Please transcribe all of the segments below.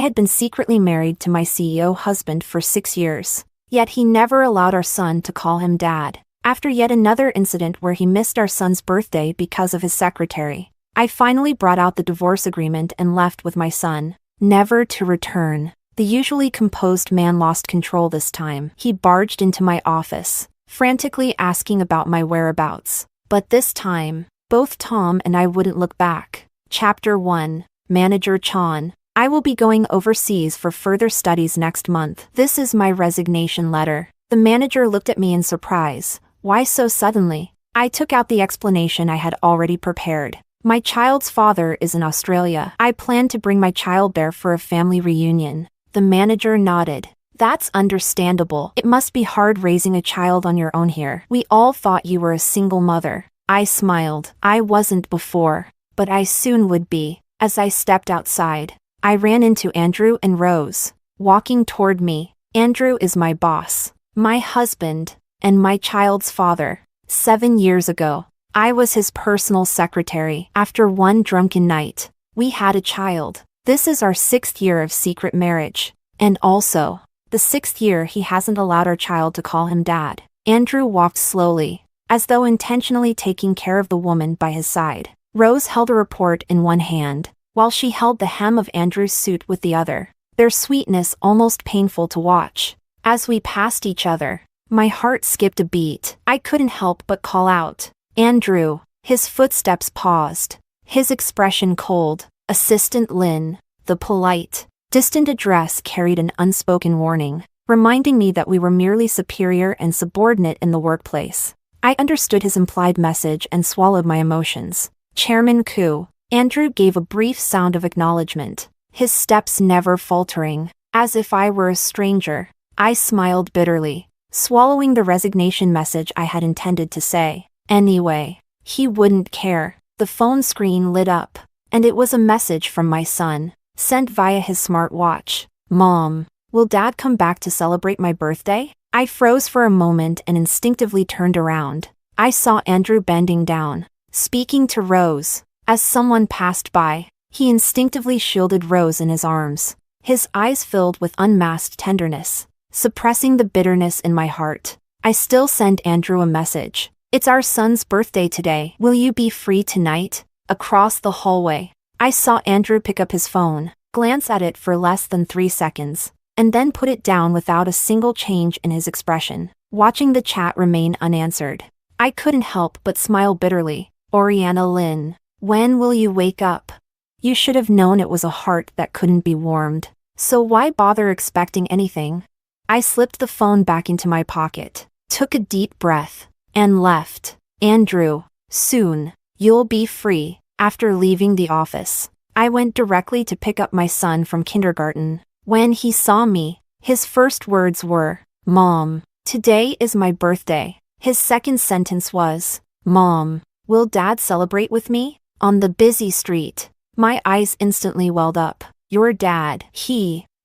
had been secretly married to my CEO husband for 6 years. Yet he never allowed our son to call him dad. After yet another incident where he missed our son's birthday because of his secretary, I finally brought out the divorce agreement and left with my son, never to return. The usually composed man lost control this time. He barged into my office, frantically asking about my whereabouts. But this time, both Tom and I wouldn't look back. Chapter 1. Manager Chan. I will be going overseas for further studies next month. This is my resignation letter. The manager looked at me in surprise. Why so suddenly? I took out the explanation I had already prepared. My child's father is in Australia. I plan to bring my child there for a family reunion. The manager nodded. That's understandable. It must be hard raising a child on your own here. We all thought you were a single mother. I smiled. I wasn't before, but I soon would be. As I stepped outside, I ran into Andrew and Rose, walking toward me. Andrew is my boss, my husband, and my child's father. 7 years ago, I was his personal secretary. After one drunken night, we had a child. This is our 6th year of secret marriage. And also, the 6th year he hasn't allowed our child to call him dad. Andrew walked slowly, as though intentionally taking care of the woman by his side. Rose held a report in one hand, while she held the hem of Andrew's suit with the other, their sweetness almost painful to watch. As we passed each other, my heart skipped a beat. I couldn't help but call out, "Andrew." His footsteps paused, his expression cold. Assistant Lin. The polite, distant address carried an unspoken warning, reminding me that we were merely superior and subordinate in the workplace. I understood his implied message and swallowed my emotions. Chairman Koo. Andrew gave a brief sound of acknowledgement, his steps never faltering, as if I were a stranger. I smiled bitterly, swallowing the resignation message I had intended to say. Anyway, he wouldn't care. The phone screen lit up, and it was a message from my son, sent via his smartwatch. "Mom, will Dad come back to celebrate my birthday?" I froze for a moment and instinctively turned around. I saw Andrew bending down, speaking to Rose. As someone passed by, he instinctively shielded Rose in his arms, his eyes filled with unmasked tenderness, suppressing the bitterness in my heart. I still sent Andrew a message. "It's our son's birthday today. Will you be free tonight?" Across the hallway, I saw Andrew pick up his phone, glance at it for less than 3 seconds, and then put it down without a single change in his expression, watching the chat remain unanswered. I couldn't help but smile bitterly. Oriana Lin. When will you wake up? You should have known it was a heart that couldn't be warmed. So why bother expecting anything? I slipped the phone back into my pocket, took a deep breath, and left. Andrew, soon, you'll be free. After leaving the office, I went directly to pick up my son from kindergarten. When he saw me, his first words were, "Mom, today is my birthday." His second sentence was, "Mom, will Dad celebrate with me?" On the busy street, my eyes instantly welled up. "Your dad."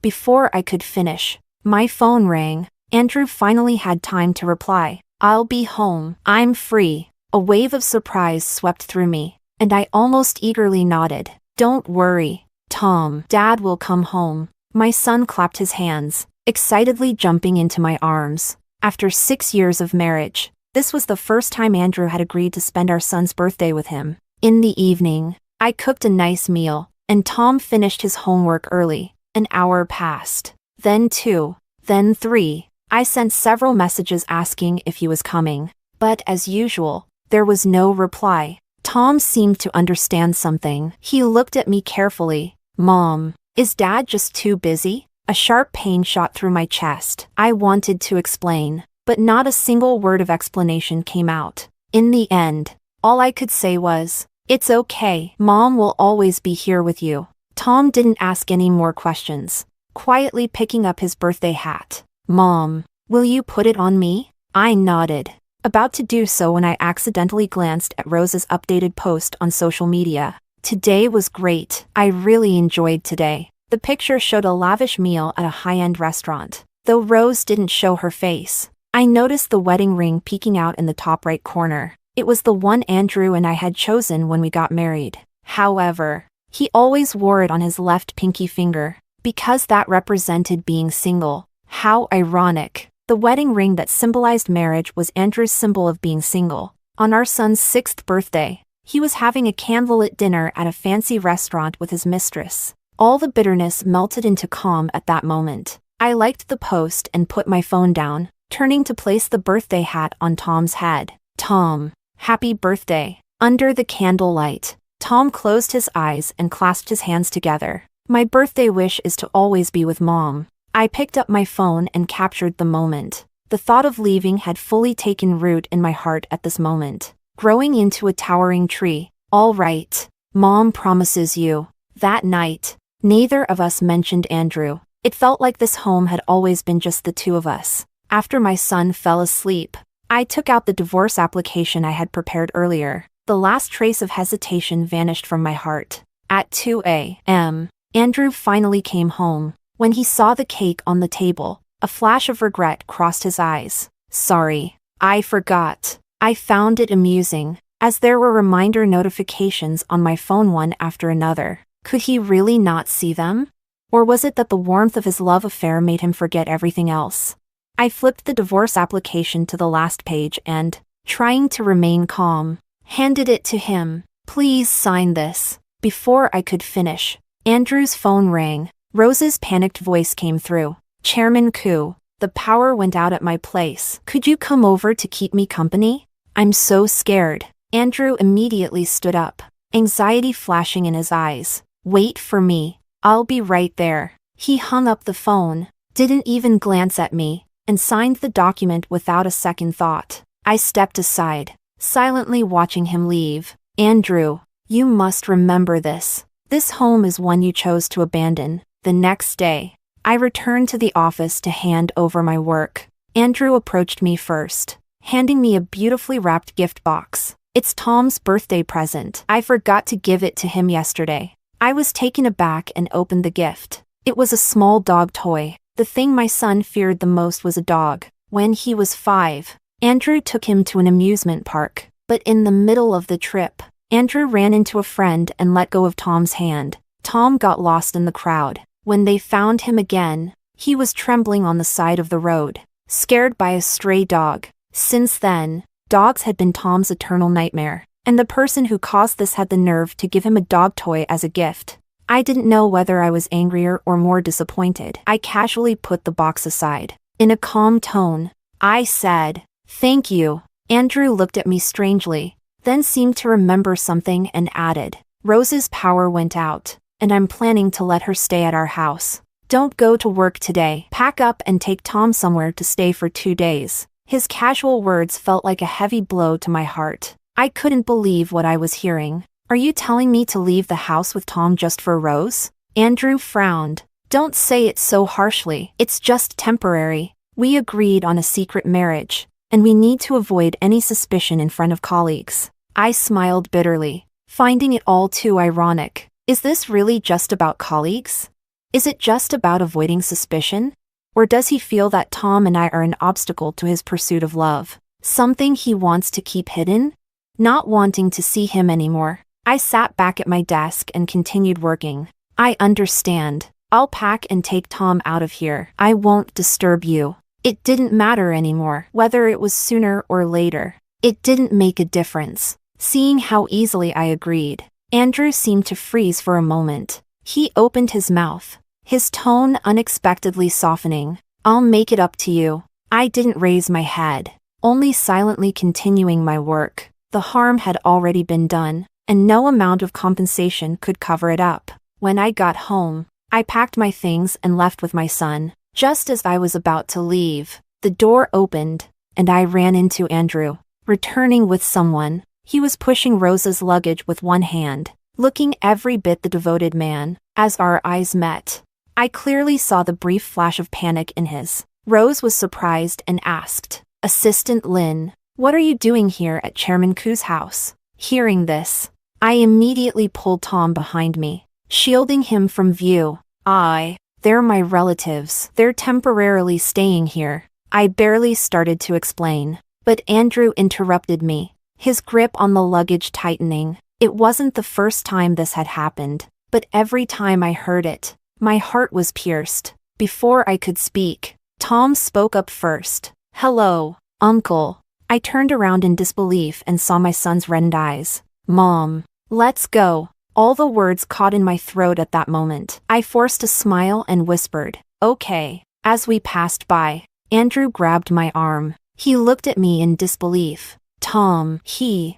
Before I could finish, my phone rang. Andrew finally had time to reply. "I'll be home. I'm free." A wave of surprise swept through me, and I almost eagerly nodded. "Don't worry, Tom. Dad will come home." My son clapped his hands, excitedly jumping into my arms. After 6 years of marriage, this was the first time Andrew had agreed to spend our son's birthday with him. In the evening, I cooked a nice meal, and Tom finished his homework early. An hour passed. Then 2. Then 3. I sent several messages asking if he was coming. But as usual, there was no reply. Tom seemed to understand something. He looked at me carefully. "Mom, is Dad just too busy?" A sharp pain shot through my chest. I wanted to explain, but not a single word of explanation came out. In the end, all I could say was, "It's okay. Mom will always be here with you." Tom didn't ask any more questions, quietly picking up his birthday hat. "Mom, will you put it on me?" I nodded, about to do so when I accidentally glanced at Rose's updated post on social media. "Today was great. I really enjoyed today." The picture showed a lavish meal at a high-end restaurant. Though Rose didn't show her face, I noticed the wedding ring peeking out in the top right corner. It was the one Andrew and I had chosen when we got married. However, he always wore it on his left pinky finger. because that represented being single. How ironic. The wedding ring that symbolized marriage was Andrew's symbol of being single. On our son's 6th birthday, he was having a candlelit dinner at a fancy restaurant with his mistress. All the bitterness melted into calm at that moment. I liked the post and put my phone down, turning to place the birthday hat on Tom's head. Tom, happy birthday. Under the candlelight, Tom closed his eyes and clasped his hands together. My birthday wish is to always be with Mom. I picked up my phone and captured the moment. The thought of leaving had fully taken root in my heart at this moment, growing into a towering tree. All right, Mom promises you. That night, neither of us mentioned Andrew. It felt like this home had always been just the two of us. After my son fell asleep, I took out the divorce application I had prepared earlier. The last trace of hesitation vanished from my heart. At 2 a.m., Andrew finally came home. When he saw the cake on the table, a flash of regret crossed his eyes. Sorry, I forgot. I found it amusing, as there were reminder notifications on my phone one after another. Could he really not see them? Or was it that the warmth of his love affair made him forget everything else? I flipped the divorce application to the last page and, trying to remain calm, handed it to him. Please sign this. Before I could finish, Andrew's phone rang. Rose's panicked voice came through. Chairman Koo, the power went out at my place. Could you come over to keep me company? I'm so scared. Andrew immediately stood up, anxiety flashing in his eyes. Wait for me. I'll be right there. He hung up the phone, didn't even glance at me, and signed the document without a second thought. I stepped aside, silently watching him leave. Andrew, you must remember this. This home is one you chose to abandon. The next day, I returned to the office to hand over my work. Andrew approached me first, handing me a beautifully wrapped gift box. It's Tom's birthday present. I forgot to give it to him yesterday. I was taken aback and opened the gift. It was a small dog toy. The thing my son feared the most was a dog. When he was 5, Andrew took him to an amusement park. But in the middle of the trip, Andrew ran into a friend and let go of Tom's hand. Tom got lost in the crowd. When they found him again, he was trembling on the side of the road, scared by a stray dog. Since then, dogs had been Tom's eternal nightmare, and the person who caused this had the nerve to give him a dog toy as a gift. I didn't know whether I was angrier or more disappointed. I casually put the box aside. In a calm tone, I said, "Thank you." Andrew looked at me strangely, then seemed to remember something and added, "Rose's power went out, and I'm planning to let her stay at our house. Don't go to work today. Pack up and take Tom somewhere to stay for 2 days." His casual words felt like a heavy blow to my heart. I couldn't believe what I was hearing. Are you telling me to leave the house with Tom just for Rose? Andrew frowned. Don't say it so harshly. It's just temporary. We agreed on a secret marriage, and we need to avoid any suspicion in front of colleagues. I smiled bitterly, finding it all too ironic. Is this really just about colleagues? Is it just about avoiding suspicion? Or does he feel that Tom and I are an obstacle to his pursuit of love? Something he wants to keep hidden? Not wanting to see him anymore, I sat back at my desk and continued working. I understand. I'll pack and take Tom out of here. I won't disturb you. It didn't matter anymore, whether it was sooner or later. It didn't make a difference. Seeing how easily I agreed, Andrew seemed to freeze for a moment. He opened his mouth, his tone unexpectedly softening. I'll make it up to you. I didn't raise my head, only silently continuing my work. The harm had already been done, and no amount of compensation could cover it up. When I got home, I packed my things and left with my son. Just as I was about to leave, the door opened, and I ran into Andrew, returning with someone. He was pushing Rose's luggage with one hand, looking every bit the devoted man. As our eyes met, I clearly saw the brief flash of panic in his. Rose was surprised and asked, "Assistant Lin, what are you doing here at Chairman Koo's house?" Hearing this, I immediately pulled Tom behind me, shielding him from view. They're my relatives. They're temporarily staying here. I barely started to explain, but Andrew interrupted me, his grip on the luggage tightening. It wasn't the first time this had happened, but every time I heard it, My heart was pierced. Before I could speak, Tom spoke up first. "Hello, Uncle." I turned around in disbelief and saw my son's reddened eyes. "Mom, let's go." All the words caught in my throat at that moment. I forced a smile and whispered, "Okay." As we passed by, Andrew grabbed my arm. He looked at me in disbelief. "Tom,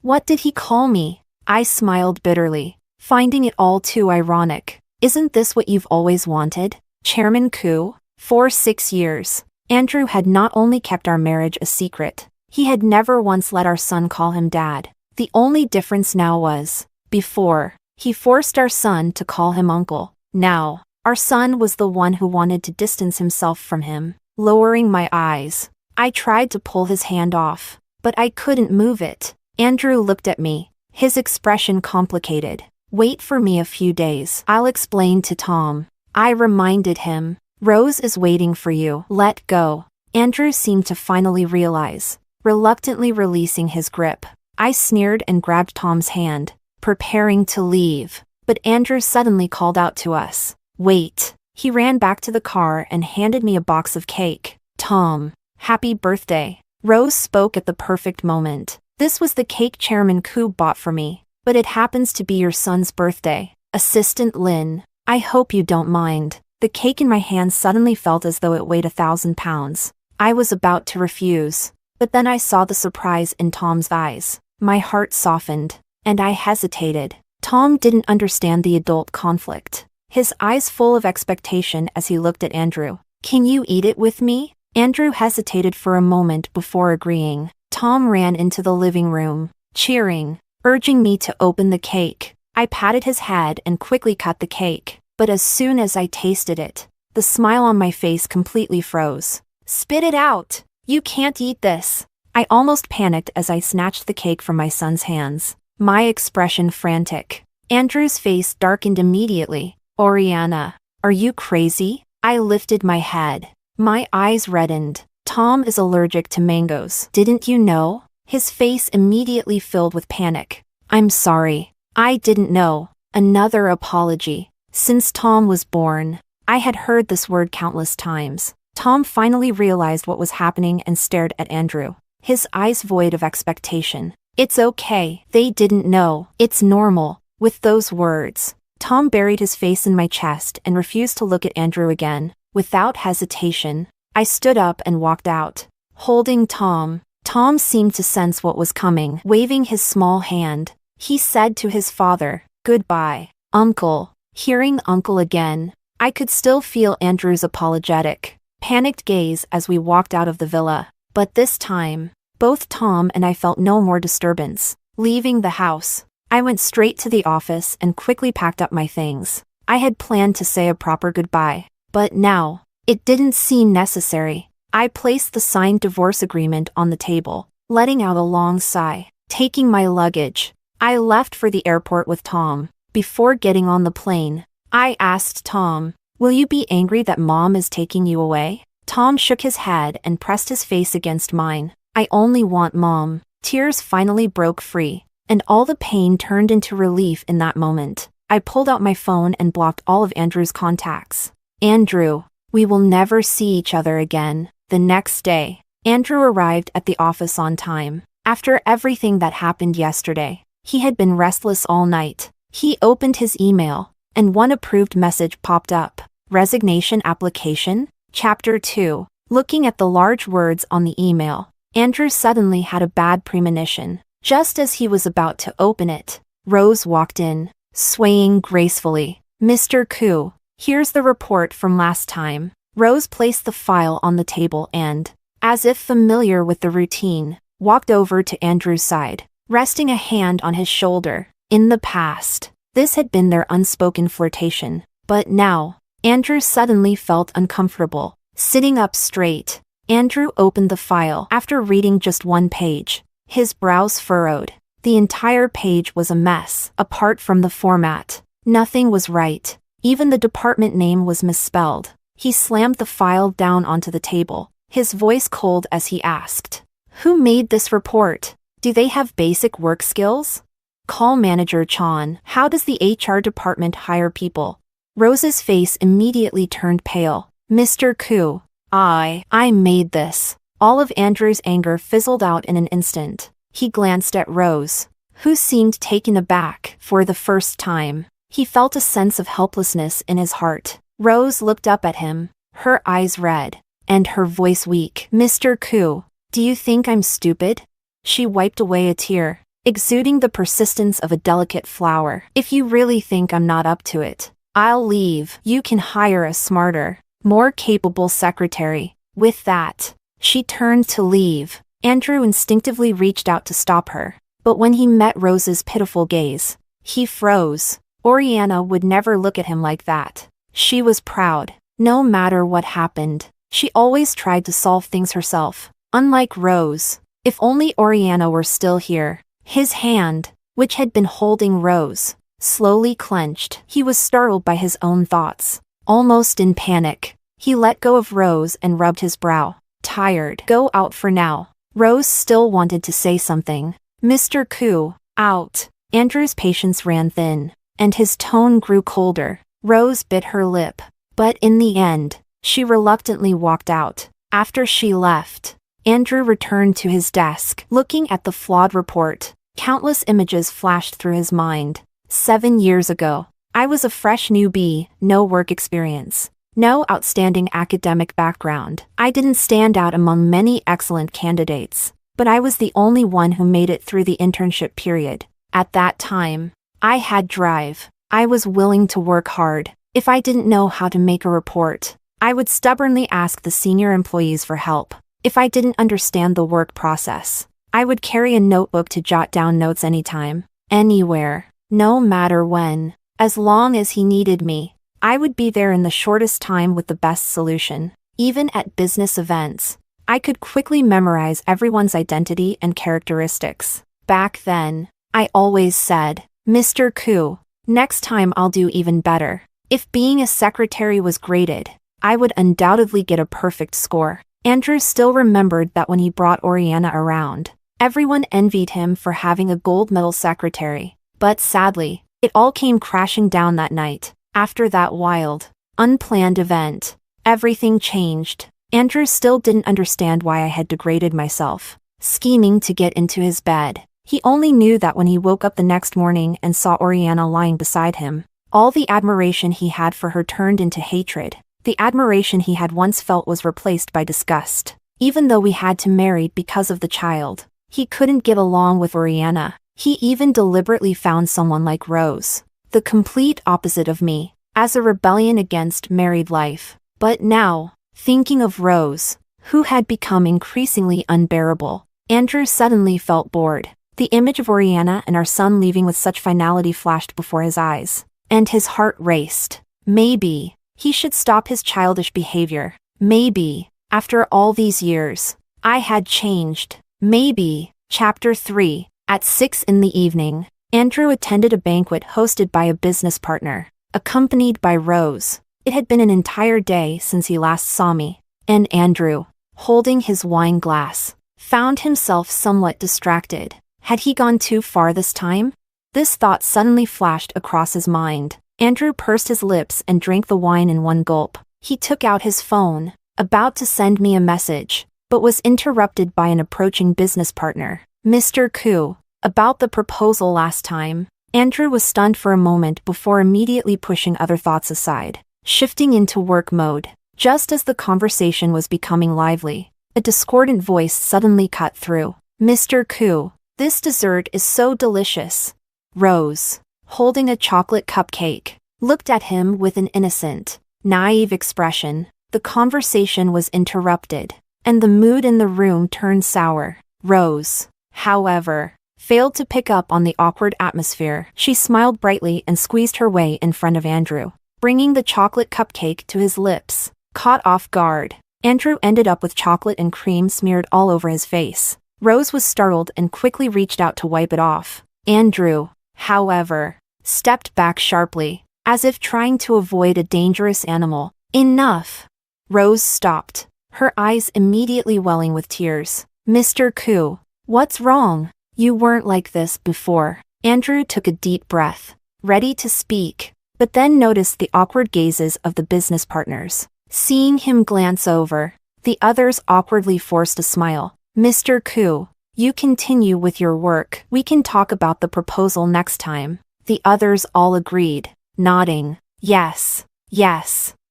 what did he call me?" I smiled bitterly, finding it all too ironic. "Isn't this what you've always wanted, Chairman Koo?" For 6 years, Andrew had not only kept our marriage a secret, he had never once let our son call him Dad. The only difference now was, before, he forced our son to call him Uncle. Now, our son was the one who wanted to distance himself from him. Lowering my eyes, I tried to pull his hand off, but I couldn't move it. Andrew looked at me, his expression complicated. "Wait for me a few days. I'll explain to Tom." I reminded him, "Rose is waiting for you. Let go." Andrew seemed to finally realize, reluctantly releasing his grip. I sneered and grabbed Tom's hand, preparing to leave, but Andrew suddenly called out to us, "Wait." He ran back to the car and handed me a box of cake. "Tom, happy birthday." Rose spoke at the perfect moment. "This was the cake Chairman Koo bought for me, but it happens to be your son's birthday. Assistant Lin, I hope you don't mind." The cake in my hand suddenly felt as though it weighed 1,000 pounds. I was about to refuse, but then I saw the surprise in Tom's eyes. My heart softened, and I hesitated. Tom didn't understand the adult conflict, his eyes full of expectation as he looked at Andrew. "Can you eat it with me?" Andrew hesitated for a moment before agreeing. Tom ran into the living room, cheering, urging me to open the cake. I patted his head and quickly cut the cake, but as soon as I tasted it, the smile on my face completely froze. "Spit it out! You can't eat this!" I almost panicked as I snatched the cake from my son's hands, my expression frantic. Andrew's face darkened immediately. "Oriana, are you crazy?" I lifted my head. My eyes reddened. "Tom is allergic to mangoes. Didn't you know?" His face immediately filled with panic. "I'm sorry. I didn't know." Another apology. Since Tom was born, I had heard this word countless times. Tom finally realized what was happening and stared at Andrew, his eyes void of expectation. "It's okay. They didn't know. It's normal." With those words, Tom buried his face in my chest and refused to look at Andrew again. Without hesitation, I stood up and walked out, holding Tom. Tom seemed to sense what was coming. Waving his small hand, he said to his father, "Goodbye, Uncle." Hearing Uncle again, I could still feel Andrew's apologetic, panicked gaze as we walked out of the villa. But this time, both Tom and I felt no more disturbance. Leaving the house, I went straight to the office and quickly packed up my things. I had planned to say a proper goodbye, but now, it didn't seem necessary. I placed the signed divorce agreement on the table, letting out a long sigh. Taking my luggage, I left for the airport with Tom. Before getting on the plane, I asked Tom, "Will you be angry that Mom is taking you away?" Tom shook his head and pressed his face against mine. "I only want Mom." Tears finally broke free, and all the pain turned into relief in that moment. I pulled out my phone and blocked all of Andrew's contacts. "Andrew, we will never see each other again." The next day, Andrew arrived at the office on time. After everything that happened yesterday, he had been restless all night. He opened his email, and one approved message popped up. Resignation application? Chapter 2. Looking at the large words on the email, Andrew suddenly had a bad premonition. Just as he was about to open it, Rose walked in, swaying gracefully. "Mr. Koo, here's the report from last time." Rose placed the file on the table and, as if familiar with the routine, walked over to Andrew's side, resting a hand on his shoulder. In the past, this had been their unspoken flirtation, but now, Andrew suddenly felt uncomfortable. Sitting up straight, Andrew opened the file. After reading just one page, his brows furrowed. The entire page was a mess. Apart from the format, nothing was right. Even the department name was misspelled. He slammed the file down onto the table, his voice cold as he asked, "Who made this report? Do they have basic work skills?" "Call Manager Chan." "How does the HR department hire people?" Rose's face immediately turned pale. Mr. Koo, I made this. All of Andrew's anger fizzled out in an instant. He glanced at Rose, who seemed taken aback for the first time. He felt a sense of helplessness in his heart. Rose looked up at him, her eyes red, and her voice weak. Mr. Koo, do you think I'm stupid? She wiped away a tear, exuding the persistence of a delicate flower. If you really think I'm not up to it, I'll leave. You can hire a smarter, more capable secretary. With that, she turned to leave. Andrew instinctively reached out to stop her, but when he met Rose's pitiful gaze, he froze. Oriana would never look at him like that. She was proud. No matter what happened, she always tried to solve things herself. Unlike Rose, if only Oriana were still here. His hand, which had been holding Rose, slowly clenched. He was startled by his own thoughts. Almost in panic, he let go of Rose and rubbed his brow. Tired. Go out for now. Rose still wanted to say something. Mr. Koo, out. Andrew's patience ran thin, and his tone grew colder. Rose bit her lip, but in the end, she reluctantly walked out. After she left, Andrew returned to his desk. Looking at the flawed report, countless images flashed through his mind. 7 years ago, I was a fresh newbie, no work experience, no outstanding academic background. I didn't stand out among many excellent candidates, but I was the only one who made it through the internship period. At that time, I had drive. I was willing to work hard. If I didn't know how to make a report, I would stubbornly ask the senior employees for help. If I didn't understand the work process, I would carry a notebook to jot down notes anytime, anywhere, no matter when. As long as he needed me, I would be there in the shortest time with the best solution. Even at business events, I could quickly memorize everyone's identity and characteristics. Back then, I always said, Mr. Koo, next time I'll do even better. If being a secretary was graded, I would undoubtedly get a perfect score. Andrew still remembered that when he brought Oriana around, everyone envied him for having a gold medal secretary. But sadly, it all came crashing down that night. After that wild, unplanned event, everything changed. Andrew still didn't understand why I had degraded myself, scheming to get into his bed. He only knew that when he woke up the next morning and saw Oriana lying beside him, all the admiration he had for her turned into hatred. The admiration he had once felt was replaced by disgust. Even though we had to marry because of the child, he couldn't get along with Oriana. He even deliberately found someone like Rose, the complete opposite of me, as a rebellion against married life. But now, thinking of Rose, who had become increasingly unbearable, Andrew suddenly felt bored. The image of Oriana and our son leaving with such finality flashed before his eyes, and his heart raced. Maybe he should stop his childish behavior. Maybe, after all these years, I had changed. Maybe. Chapter 3. At 6 in the evening, Andrew attended a banquet hosted by a business partner, accompanied by Rose. It had been an entire day since he last saw me, and Andrew, holding his wine glass, found himself somewhat distracted. Had he gone too far this time? This thought suddenly flashed across his mind. Andrew pursed his lips and drank the wine in one gulp. He took out his phone, about to send me a message, but was interrupted by an approaching business partner. Mr. Koo, about the proposal last time. Andrew was stunned for a moment before immediately pushing other thoughts aside, shifting into work mode. Just as the conversation was becoming lively, a discordant voice suddenly cut through. Mr. Koo, this dessert is so delicious. Rose, holding a chocolate cupcake, looked at him with an innocent, naive expression. The conversation was interrupted, and the mood in the room turned sour. Rose, however, failed to pick up on the awkward atmosphere. She smiled brightly and squeezed her way in front of Andrew, bringing the chocolate cupcake to his lips. Caught off guard, Andrew ended up with chocolate and cream smeared all over his face. Rose was startled and quickly reached out to wipe it off. Andrew, however, stepped back sharply, as if trying to avoid a dangerous animal. Enough! Rose stopped, her eyes immediately welling with tears. Mr. Koo, what's wrong? You weren't like this before. Andrew took a deep breath, ready to speak, but then noticed the awkward gazes of the business partners. Seeing him glance over, the others awkwardly forced a smile. Mr. Koo, you continue with your work. We can talk about the proposal next time. The others all agreed, nodding. Yes,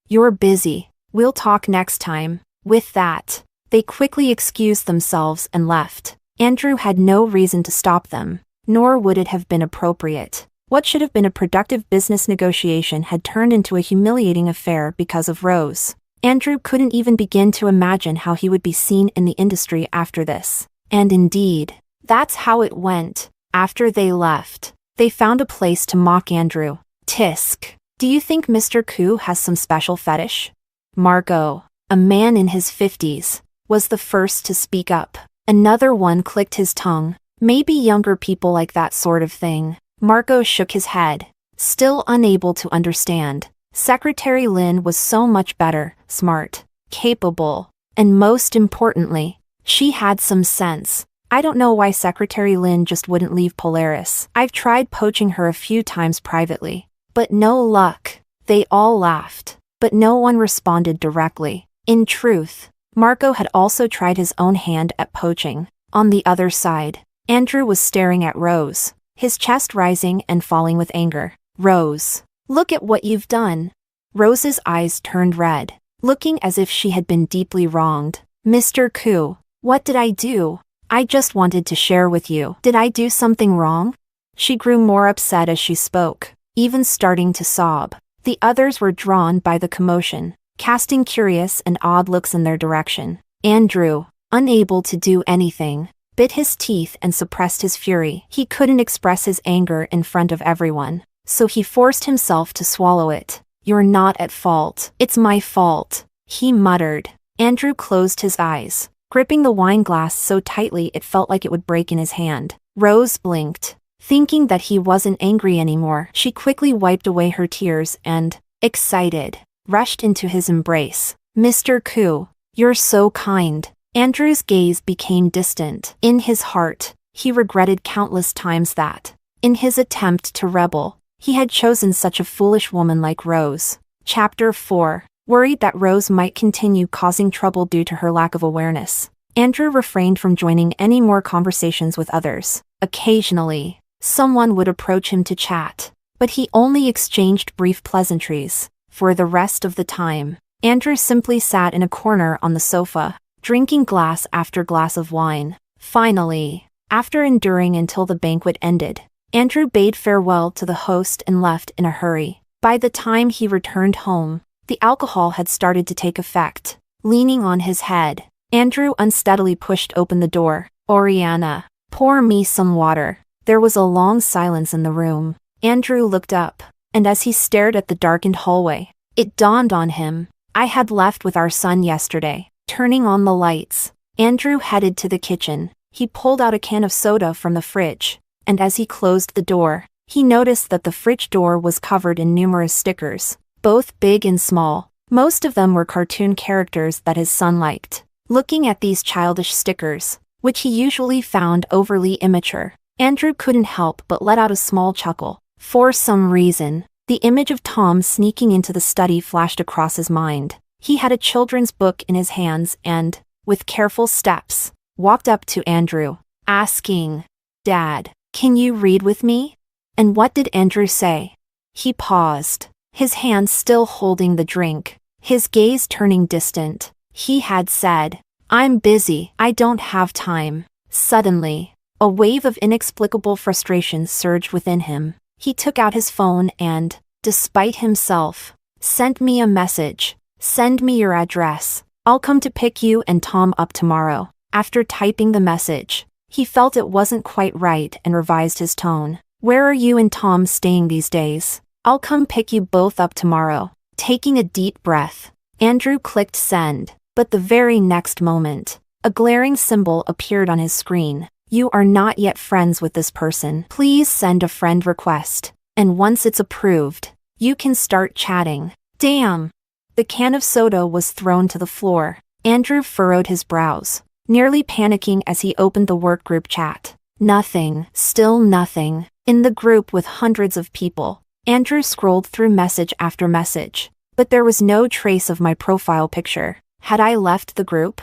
you're busy. We'll talk next time. With that, they quickly excused themselves and left. Andrew had no reason to stop them, nor would it have been appropriate. What should have been a productive business negotiation had turned into a humiliating affair because of Rose. Andrew couldn't even begin to imagine how he would be seen in the industry after this. And indeed, that's how it went. After they left, they found a place to mock Andrew. Tisk. Do you think Mr. Koo has some special fetish? Marco, a man in his 50s, was the first to speak up. Another one clicked his tongue. Maybe younger people like that sort of thing. Marco shook his head, still unable to understand. Secretary Lin was so much better, smart, capable, and most importantly, she had some sense. I don't know why Secretary Lin just wouldn't leave Polaris. I've tried poaching her a few times privately, but no luck. They all laughed, but no one responded directly. In truth, Marco had also tried his own hand at poaching. On the other side, Andrew was staring at Rose, his chest rising and falling with anger. Rose, look at what you've done. Rose's eyes turned red, looking as if she had been deeply wronged. Mr. Koo, what did I do? I just wanted to share with you. Did I do something wrong? She grew more upset as she spoke, even starting to sob. The others were drawn by the commotion, casting curious and odd looks in their direction. Andrew, unable to do anything, bit his teeth and suppressed his fury. He couldn't express his anger in front of everyone, so he forced himself to swallow it. You're not at fault. It's my fault, he muttered. Andrew closed his eyes, gripping the wine glass so tightly it felt like it would break in his hand. Rose blinked, thinking that he wasn't angry anymore. She quickly wiped away her tears and, excited, rushed into his embrace. Mr. Koo, you're so kind. Andrew's gaze became distant. In his heart, he regretted countless times that, in his attempt to rebel, he had chosen such a foolish woman like Rose. Chapter 4. Worried that Rose might continue causing trouble due to her lack of awareness, Andrew refrained from joining any more conversations with others. Occasionally, someone would approach him to chat, but he only exchanged brief pleasantries. For the rest of the time, Andrew simply sat in a corner on the sofa, drinking glass after glass of wine. Finally, after enduring until the banquet ended, Andrew bade farewell to the host and left in a hurry. By the time he returned home, the alcohol had started to take effect. Leaning on his head, Andrew unsteadily pushed open the door. Oriana, pour me some water. There was a long silence in the room. Andrew looked up, and as he stared at the darkened hallway, it dawned on him. I had left with our son yesterday. Turning on the lights, Andrew headed to the kitchen. He pulled out a can of soda from the fridge, and as he closed the door, he noticed that the fridge door was covered in numerous stickers, both big and small. Most of them were cartoon characters that his son liked. Looking at these childish stickers, which he usually found overly immature, Andrew couldn't help but let out a small chuckle. For some reason, the image of Tom sneaking into the study flashed across his mind. He had a children's book in his hands and, with careful steps, walked up to Andrew, asking, Dad, can you read with me? And what did Andrew say? He paused, his hand still holding the drink, his gaze turning distant. He had said, I'm busy, I don't have time. Suddenly, a wave of inexplicable frustration surged within him. He took out his phone and, despite himself, sent me a message. Send me your address. I'll come to pick you and Tom up tomorrow. After typing the message, he felt it wasn't quite right and revised his tone. Where are you and Tom staying these days? I'll come pick you both up tomorrow. Taking a deep breath, Andrew clicked send, but the very next moment, a glaring symbol appeared on his screen. You are not yet friends with this person. Please send a friend request, and once it's approved, you can start chatting. Damn! The can of soda was thrown to the floor. Andrew furrowed his brows, nearly panicking as he opened the workgroup chat. Nothing, still nothing. In the group with hundreds of people, Andrew scrolled through message after message, but there was no trace of my profile picture. Had I left the group?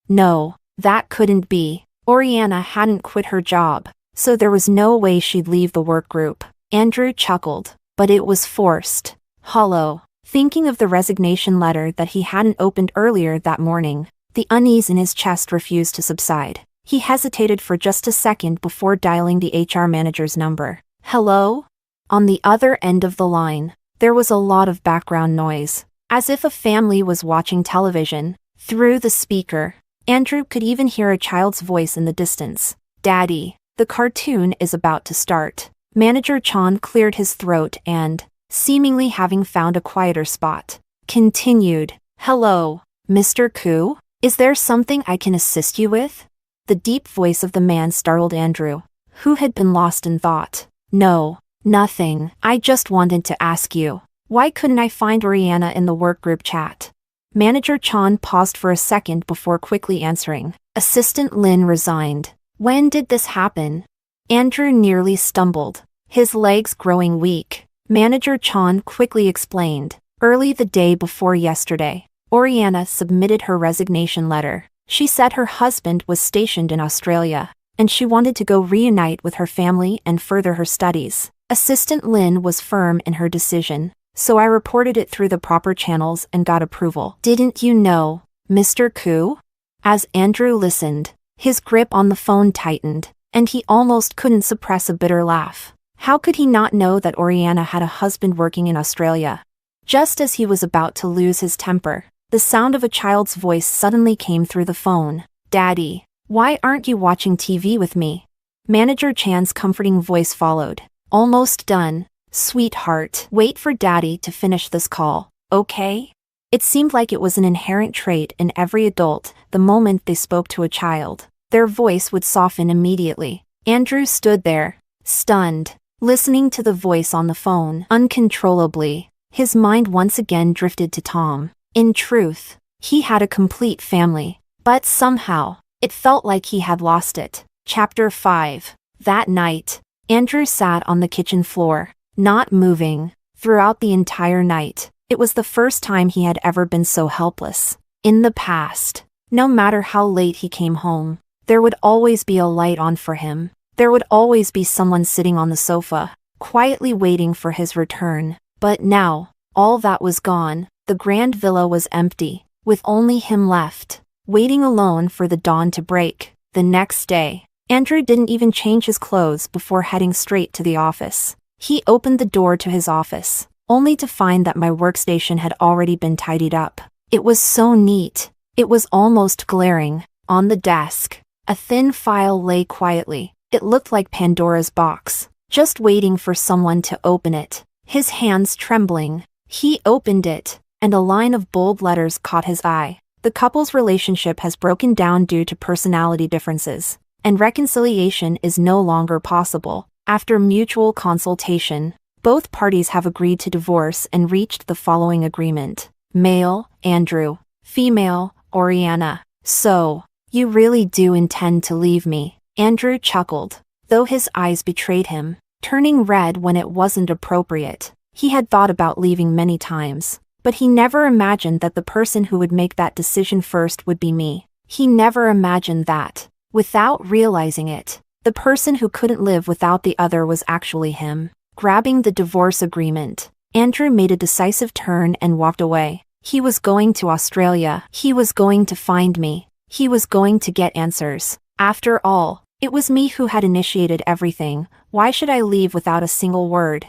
No, that couldn't be. Oriana hadn't quit her job, so there was no way she'd leave the work group. Andrew chuckled, but it was forced. Hollow. Thinking of the resignation letter that he hadn't opened earlier that morning, the unease in his chest refused to subside. He hesitated for just a second before dialing the HR manager's number. Hello? On the other end of the line, there was a lot of background noise, as if a family was watching television. Through the speaker, Andrew could even hear a child's voice in the distance. Daddy, the cartoon is about to start. Manager Chan cleared his throat and, seemingly having found a quieter spot, continued. Hello, Mr. Koo? Is there something I can assist you with? The deep voice of the man startled Andrew, who had been lost in thought. No, nothing. I just wanted to ask you, why couldn't I find Oriana in the workgroup chat? Manager Chan paused for a second before quickly answering. Assistant Lin resigned. When did this happen? Andrew nearly stumbled, his legs growing weak. Manager Chan quickly explained. Early the day before yesterday, Oriana submitted her resignation letter. She said her husband was stationed in Australia, and she wanted to go reunite with her family and further her studies. Assistant Lin was firm in her decision, so I reported it through the proper channels and got approval. Didn't you know, Mr. Koo? As Andrew listened, his grip on the phone tightened, and he almost couldn't suppress a bitter laugh. How could he not know that Oriana had a husband working in Australia? Just as he was about to lose his temper, the sound of a child's voice suddenly came through the phone. Daddy, why aren't you watching TV with me? Manager Chan's comforting voice followed. Almost done, sweetheart. Wait for Daddy to finish this call, okay? It seemed like it was an inherent trait in every adult. The moment they spoke to a child, their voice would soften immediately. Andrew stood there, stunned, listening to the voice on the phone. Uncontrollably, his mind once again drifted to Tom. In truth, he had a complete family, but somehow, it felt like he had lost it. Chapter 5. That night, Andrew sat on the kitchen floor, not moving. Throughout the entire night, it was the first time he had ever been so helpless. In the past, no matter how late he came home, there would always be a light on for him. There would always be someone sitting on the sofa, quietly waiting for his return. But now, all that was gone. The grand villa was empty, with only him left, waiting alone for the dawn to break. The next day, Andrew didn't even change his clothes before heading straight to the office. He opened the door to his office, only to find that my workstation had already been tidied up. It was so neat, it was almost glaring. On the desk, a thin file lay quietly. It looked like Pandora's box, just waiting for someone to open it. His hands trembling, he opened it, and a line of bold letters caught his eye. The couple's relationship has broken down due to personality differences, and reconciliation is no longer possible. After mutual consultation, both parties have agreed to divorce and reached the following agreement. Male, Andrew. Female, Oriana. So, you really do intend to leave me? Andrew chuckled, though his eyes betrayed him, turning red when it wasn't appropriate. He had thought about leaving many times, but he never imagined that the person who would make that decision first would be me. He never imagined that, without realizing it, the person who couldn't live without the other was actually him. Grabbing the divorce agreement, Andrew made a decisive turn and walked away. He was going to Australia. He was going to find me. He was going to get answers. After all, it was me who had initiated everything. Why should I leave without a single word?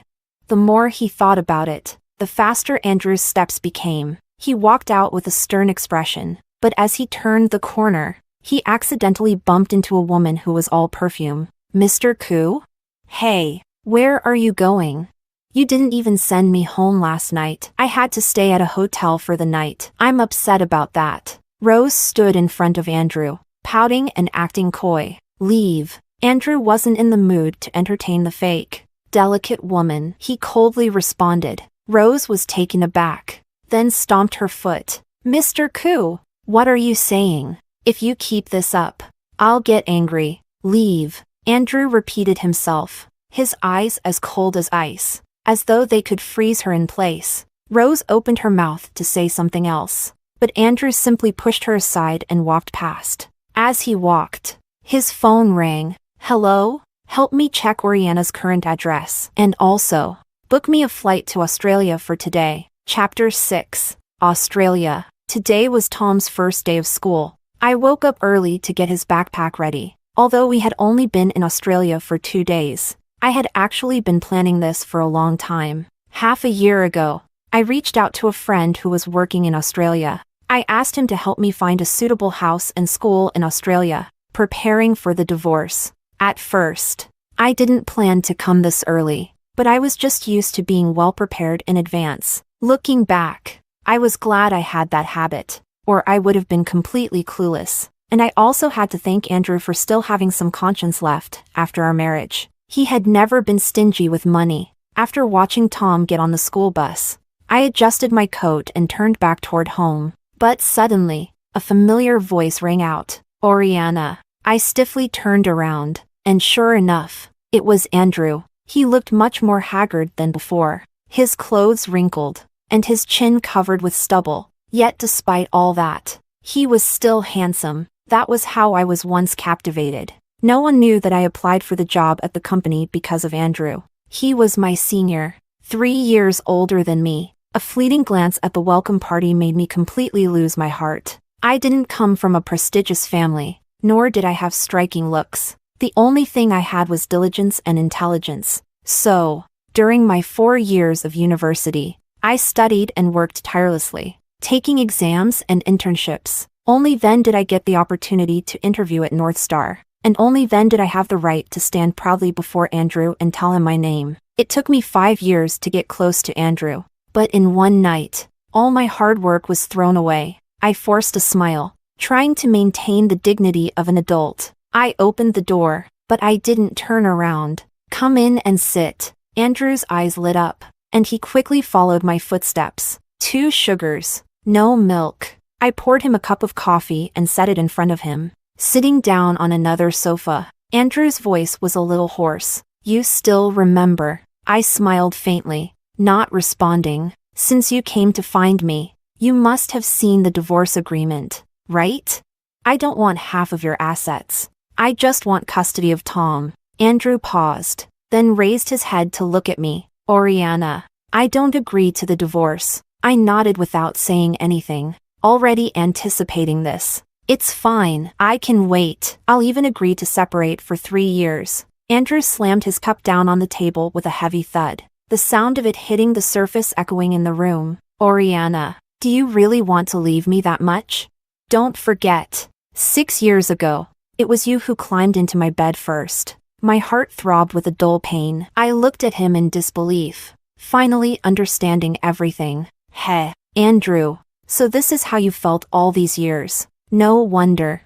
The more he thought about it, the faster Andrew's steps became. He walked out with a stern expression, but as he turned the corner, he accidentally bumped into a woman who was all perfume. Mr. Koo? Hey, where are you going? You didn't even send me home last night. I had to stay at a hotel for the night. I'm upset about that. Rose stood in front of Andrew, pouting and acting coy. Leave. Andrew wasn't in the mood to entertain the fake, delicate woman. He coldly responded. Rose was taken aback, then stomped her foot. Mr. Koo, what are you saying? If you keep this up, I'll get angry. Leave. Andrew repeated himself, his eyes as cold as ice. as though they could freeze her in place. Rose opened her mouth to say something else, but Andrew simply pushed her aside and walked past. As he walked, his phone rang. "Hello? Help me check Oriana's current address. And also, book me a flight to Australia for today." Chapter 6. Australia. Today was Tom's first day of school. I woke up early to get his backpack ready. Although we had only been in Australia for 2 days, I had actually been planning this for a long time. Half a year ago, I reached out to a friend who was working in Australia. I asked him to help me find a suitable house and school in Australia, preparing for the divorce. At first, I didn't plan to come this early, but I was just used to being well prepared in advance. Looking back, I was glad I had that habit, or I would have been completely clueless. And I also had to thank Andrew for still having some conscience left after our marriage. He had never been stingy with money. After watching Tom get on the school bus, I adjusted my coat and turned back toward home. But suddenly, a familiar voice rang out. "Oriana." I stiffly turned around, and sure enough, it was Andrew. He looked much more haggard than before, his clothes wrinkled, and his chin covered with stubble. Yet despite all that, he was still handsome. That was how I was once captivated. No one knew that I applied for the job at the company because of Andrew. He was my senior, 3 years older than me. A fleeting glance at the welcome party made me completely lose my heart. I didn't come from a prestigious family, nor did I have striking looks. The only thing I had was diligence and intelligence. So, during my 4 years of university, I studied and worked tirelessly, taking exams and internships. Only then did I get the opportunity to interview at North Star, and only then did I have the right to stand proudly before Andrew and tell him my name. It took me 5 years to get close to Andrew, but in one night, all my hard work was thrown away. I forced a smile, trying to maintain the dignity of an adult. I opened the door, but I didn't turn around. "Come in and sit." Andrew's eyes lit up, and he quickly followed my footsteps. 2 sugars, no milk. I poured him a cup of coffee and set it in front of him. Sitting down on another sofa, Andrew's voice was a little hoarse. "You still remember?" I smiled faintly, not responding. "Since you came to find me, you must have seen the divorce agreement, right? I don't want half of your assets. I just want custody of Tom." Andrew paused, then raised his head to look at me. "Oriana, I don't agree to the divorce." I nodded without saying anything, already anticipating this. "It's fine, I can wait. I'll even agree to separate for 3 years. Andrew slammed his cup down on the table with a heavy thud, the sound of it hitting the surface echoing in the room. "Oriana, do you really want to leave me that much? Don't forget, 6 years ago, it was you who climbed into my bed first." My heart throbbed with a dull pain. I looked at him in disbelief, finally understanding everything. "Heh, Andrew, so this is how you felt all these years. No wonder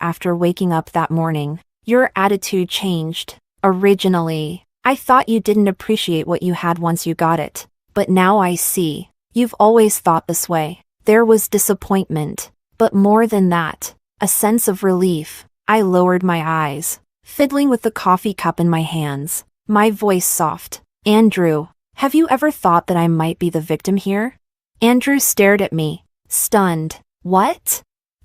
after waking up that morning, your attitude changed. Originally, I thought you didn't appreciate what you had once you got it, but now I see. You've always thought this way." There was disappointment, but more than that, a sense of relief. I lowered my eyes, fiddling with the coffee cup in my hands, my voice soft. "Andrew, have you ever thought that I might be the victim here?" Andrew stared at me, stunned. "What?"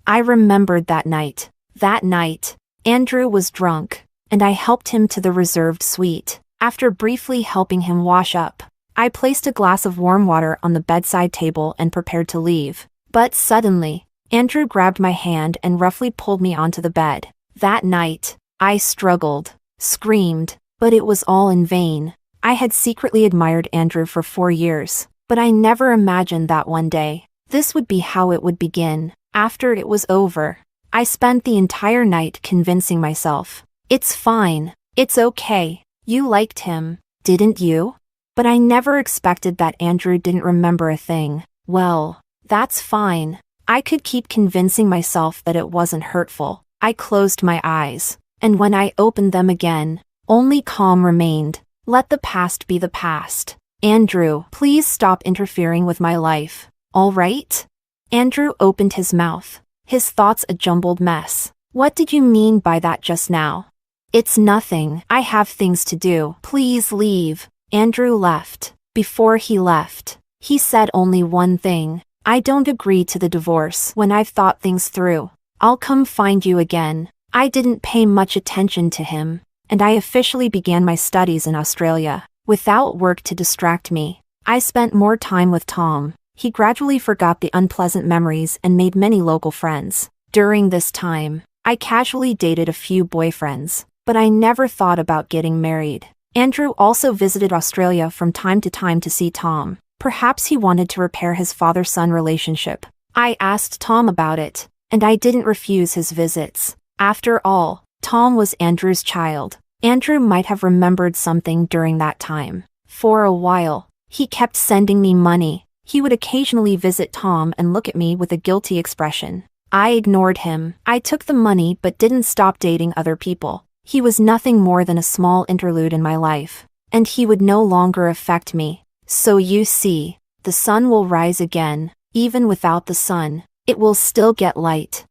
I remembered that night. That night, Andrew was drunk, and I helped him to the reserved suite. After briefly helping him wash up, I placed a glass of warm water on the bedside table and prepared to leave. But suddenly, Andrew grabbed my hand and roughly pulled me onto the bed. That night, I struggled, screamed, but it was all in vain. I had secretly admired Andrew for 4 years, but I never imagined that one day, this would be how it would begin. After it was over, I spent the entire night convincing myself, "It's fine, it's okay. You liked him, didn't you?" But I never expected that Andrew didn't remember a thing. Well, that's fine. I could keep convincing myself that it wasn't hurtful. I closed my eyes, and when I opened them again, only calm remained. Let the past be the past. "Andrew, please stop interfering with my life, all right?" Andrew opened his mouth, his thoughts a jumbled mess. "What did you mean by that just now?" "It's nothing. I have things to do. Please leave." Andrew left. Before he left, he said only one thing: "I don't agree to the divorce when I've thought things through. I'll come find you again." I didn't pay much attention to him, and I officially began my studies in Australia. Without work to distract me, I spent more time with Tom. He gradually forgot the unpleasant memories and made many local friends. During this time, I casually dated a few boyfriends, but I never thought about getting married. Andrew also visited Australia from time to time to see Tom. Perhaps he wanted to repair his father-son relationship. I asked Tom about it, and I didn't refuse his visits. After all, Tom was Andrew's child. Andrew might have remembered something during that time. For a while, he kept sending me money. He would occasionally visit Tom and look at me with a guilty expression. I ignored him. I took the money but didn't stop dating other people. He was nothing more than a small interlude in my life, and he would no longer affect me. So you see, the sun will rise again. Even without the sun, it will still get light.